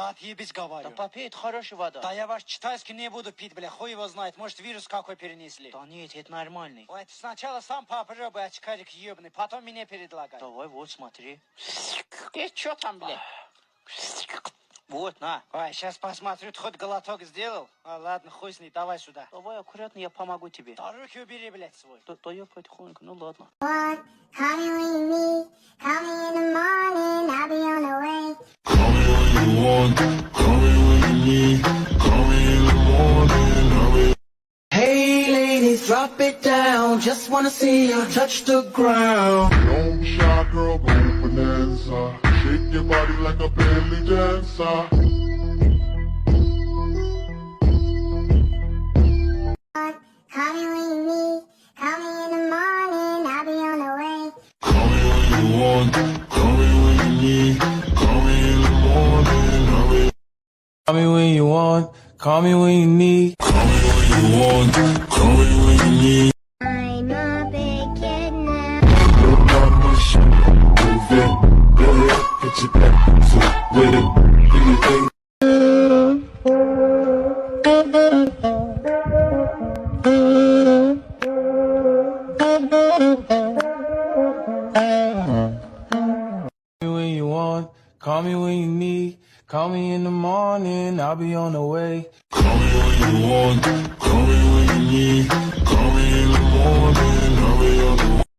вода отъебись, говорю. Да попей, это хорошая вода. Да я ваш китайский не буду пить, бля, хуй его знает. Может, вирус какой перенесли. Да нет, это нормальный. Ой, ты сначала сам попробуй, очкарик ебаный, потом мне предлагай. Давай, вот, смотри. Что там, бля? Вот, на. Ой, сейчас посмотрю, ты хоть глоток сделал? А, ладно, хуй с ней, давай сюда. Давай аккуратно, я помогу тебе. Да руки убери, блядь, свой. Да я потихоньку, ну ладно. Call me when you need, call me in the morning, I'll be on the way. Call me when you want, call me when you need, call me in the morning, I'll be. Hey ladies, drop it down, just wanna see you touch the ground. Don't be shy, girl, go bonanza. Shake your body like a belly dancer. Call me when you need, call me in the morning, I'll be on the way. Call me when you want, call me when you need, call me in the morning, I'll be. Call me when you want, call me when you need. Call me when you want, call me when you need. I'm a big kid now. Your mama should move it, go ahead, get your back to with it, do your thing. When you want, call me when you need. Call me in the morning, I'll be on the way. Call me when you want, call me when you need, call me in the morning, I'll be on the way.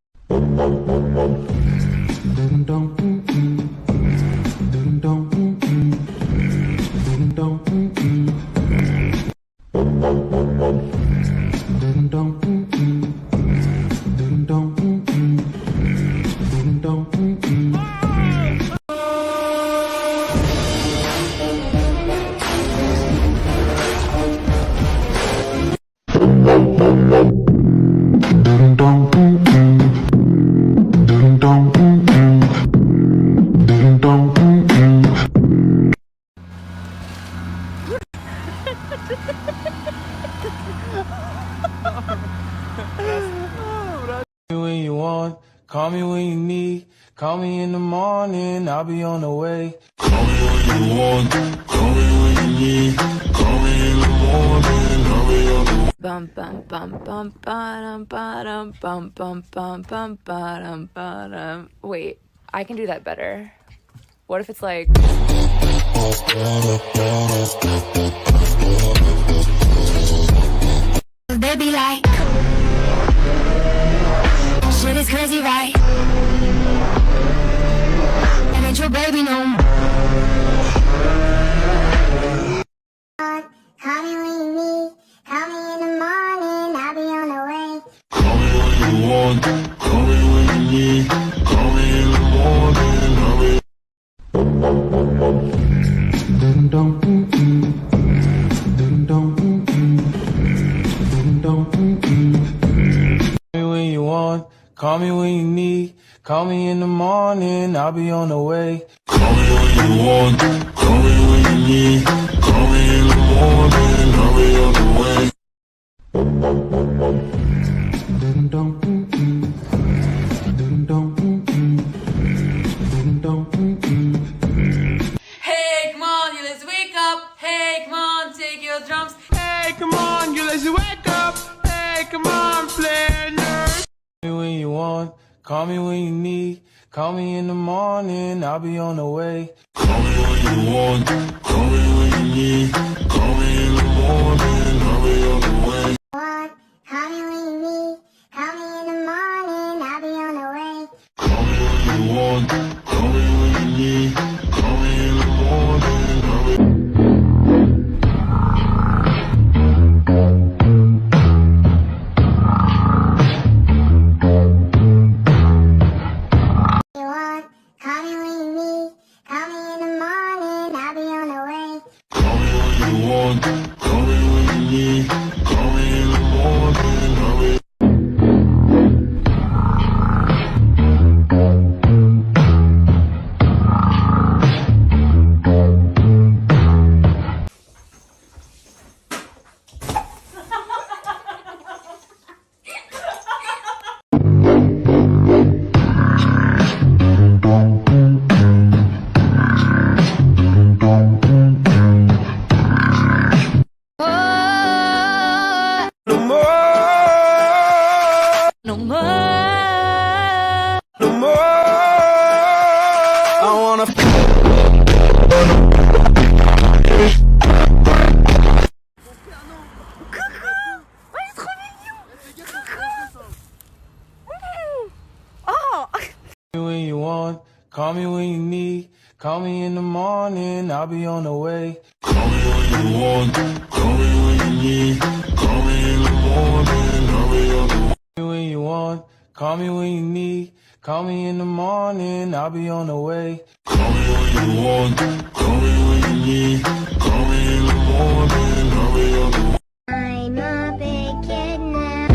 When you want, call me when you need. Call me in the morning, I'll be on the way. Call me when you want, call me when you need, call me in the morning, I'll be on the way. Bum bum bum bum bum bum bum bum bum bum bum bum. Wait, I can do that better. What if it's like? Baby like, shit is crazy, right? And ain't your baby no more. Call me when you need, call me in the morning, I'll be on the way. Call me when you want, call me when you need, call me in the morning, I'll be. When you want, call me when you need. Call me in the morning, I'll be on the way. Call me when you want, call me when you need, call me in the morning, I'll be on the way. Hey, come on, you let's wake up. Hey, come on, take your drums. Hey, come on, you let's wake up. Hey, come on, play nurse. When you want, call me when you need. Call me in the morning, I'll be on the way. Call me when you want, call me when you need, call me in the morning, I'll be on the way. Call me when you need, call me in the morning, I'll be on the way. Call me when you want, call me when you need, call me in the morning, I'll be. Call me when you need, call me in the morning, I'll be on the way. Call me when Call me when you need. Call me in the morning, I'll be on the way. Call me when you want, call me when you need. Call me in the morning, I'll be on the way. Call me when you want, call me when you need. Call me in the morning, I'll be on the way. Call me when you want, call me when you need. Call me in the morning, I'll be on the way. I'm a big kid now.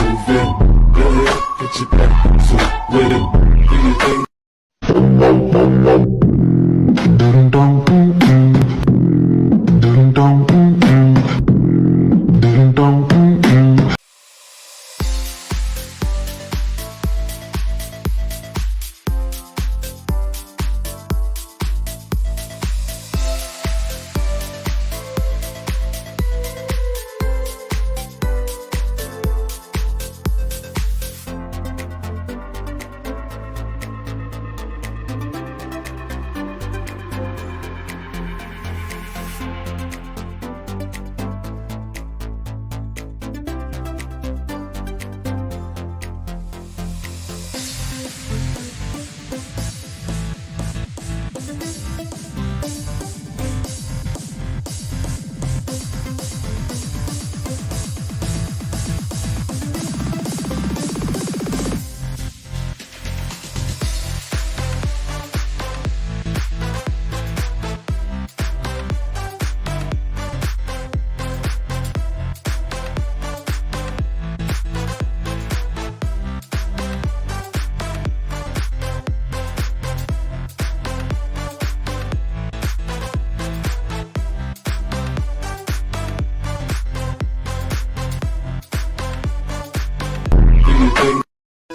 Move it, go ahead, get your back to with it. Do your thing.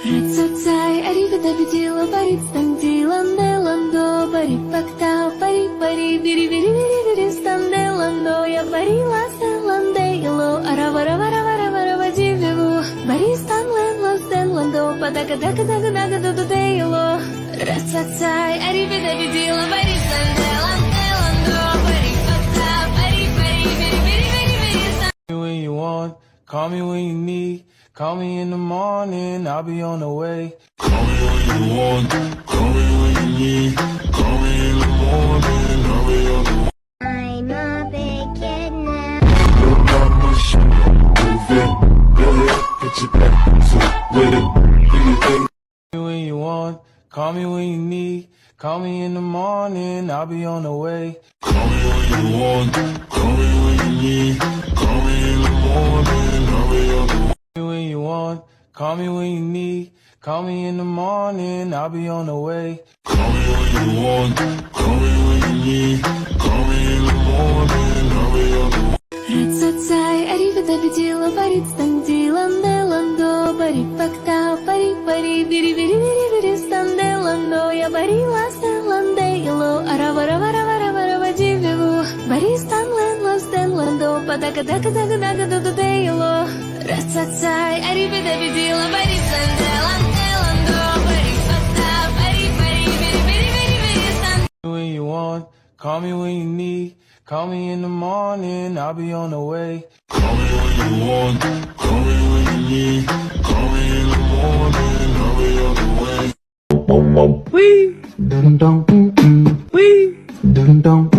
Рацацай, арифидабидила, барит стандиланде ландо, барит пактау, пари пари, бири бири бири бири станде ландо, я барила стеланде ило, аравараваравараварава дививу, бари станлен лостен ландо, падака дака дака дака дудуде ило. Рацацай, арифидабидила, барит станделанде ландо, барит пактау, пари пари, бири бири бири бири станде. Call me when you want, call me when you need. Call me in the morning, I'll be on the way. Call me when you want, call me when you need. Call me in the morning, I'll be on the way. I'm a big kid now. Move it, go ahead, get your back to with it. Do your thing. Call me when you want, call me when you need. Call me in the morning, I'll be on the way. Call me when you want, call me when you need. Call me in the morning, I'll be on the way. Call me when you want, call me when you need. Call me in the morning, I'll be on the way. Call me when you want, call me when you need. Call me in the morning, I'll be on the way. Рацацай, арифидабидила, барит стандиланде ландо, барит пактау, пари пари, бири бири бири бири станде ландо, я барила стеланде ило, аравараваравараварава дививу, бари станлен лостен ландо, падака дака дака дака дудуде ило. Рацацай, арифидабидила, барит станделанде ландо, барит пактау, пари пари, бири бири бири бири станде. When you want, call me when you need. Call me in the morning, I'll be on the way. Call me when you want, call me when you need. Call me in the morning, I'll be on the way. Wee, dum dum, wee, dum dum.